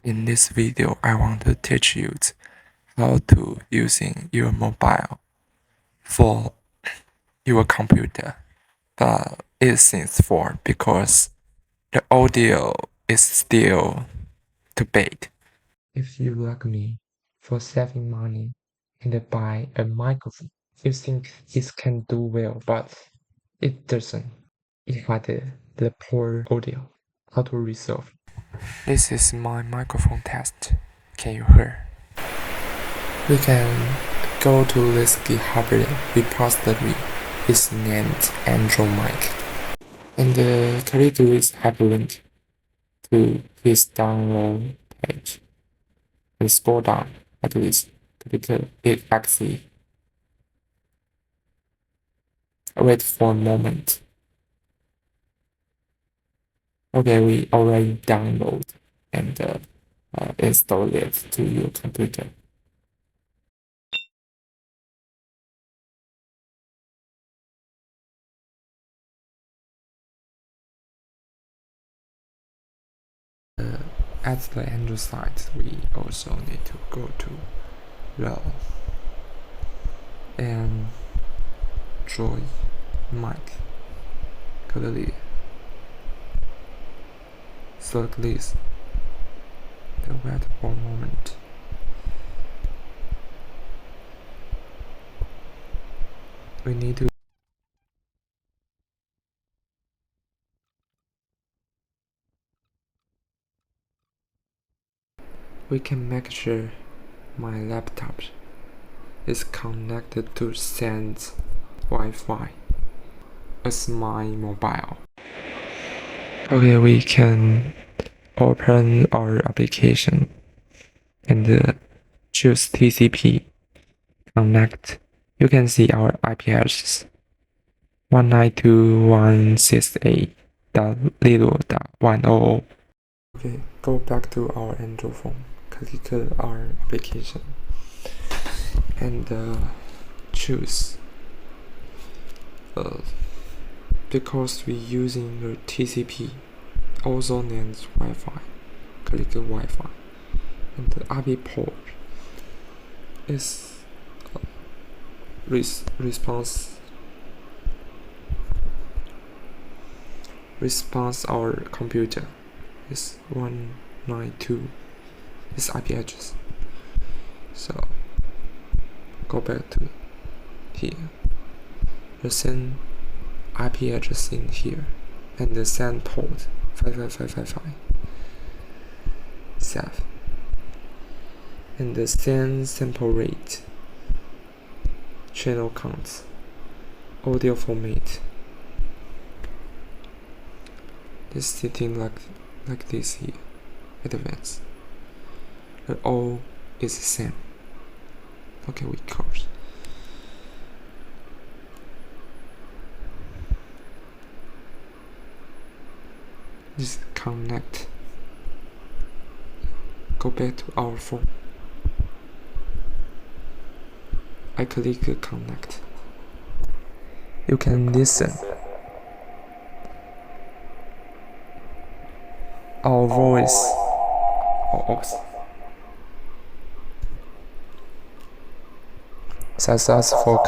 In this video, I want to teach you how to using your mobile for your computer, but it seems for because the audio is still too bad. If you like me for saving money and buy a microphone, you think it can do well, but it doesn't. It had the poor audio. How to resolve? This is my microphone test. Can you hear? We can go to this GitHub repository. It's named Android Mic. And click this hyperlink to this download page. And scroll down like this. Click it exit. Wait for a moment. Okay, we already download and install it to your computer. At the Android site, we also need to go to the Android mic. Click select this. Wait for a moment. We need to we can make sure my laptop is connected to Sans Wi-Fi as my mobile. Okay, we can open our application and choose TCP connect. You can see our IP address 192.168.0.100. Okay, go back to our Android phone. Click our application and choose. Because we're using the TCP, also named Wi-Fi. Click Wi-Fi, and the IP port is response our computer is 192. This IP address. So go back to here. The same IP address in here, and the send port 55555. Save. And the send sample rate, channel counts, audio format. This setting like this here. Advanced. But all is the same. Okay, we close. Just connect. Go back to our phone. I click connect. You can listen. Our voice. Oops. Successful.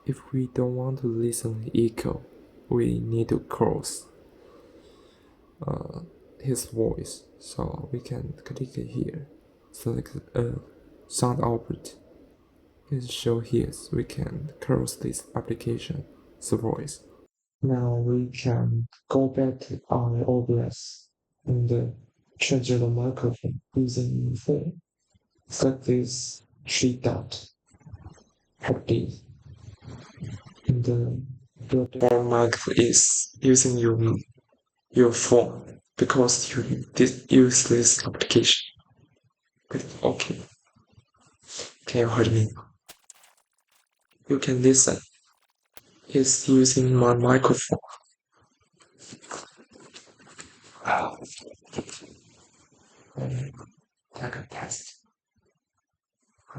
If we don't want to listen echo, we need to close his voice. So we can click here, select sound output. It show here, so we can close this application's voice. Now we can go back to our OBS and change the microphone using the phone. Select this three dot. Okay. And your mic is using your phone because you did use this application. Okay. Can you hear me? You can listen. It's using my microphone. Wow. Take a test.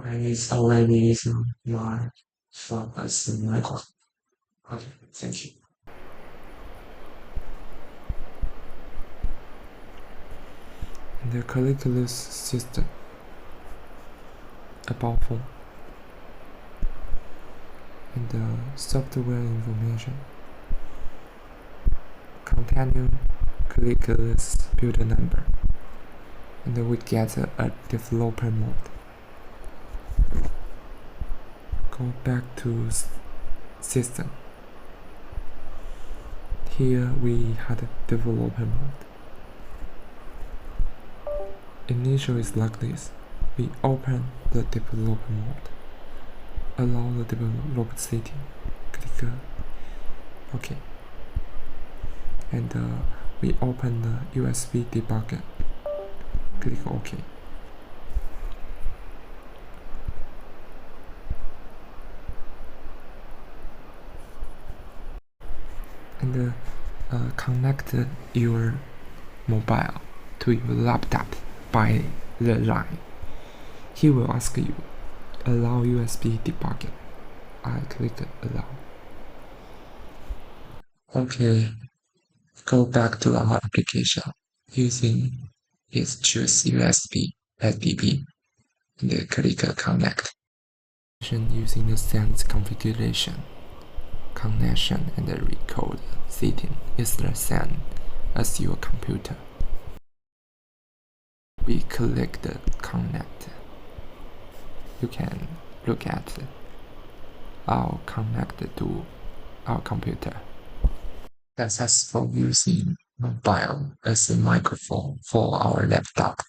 It's already using my phone as a microphone. Okay, thank you. The Calicula's system about phone and the software information continue Calicula's build number, and we get a developer mode. Go back to system. Here we had developer mode. Initial is like this. We open the developer mode. Allow the developer setting. Click OK. And we open the USB debugger. Click OK. And connect your mobile to your laptop by the line. He will ask you, allow USB debugging. I click allow. Okay, go back to our application. Using is choose USB SBB and click connect. Using the sense configuration, connection and the record setting is the same as your computer. We click the connect. You can look at our connect to our computer. Successful using mobile as a microphone for our laptop.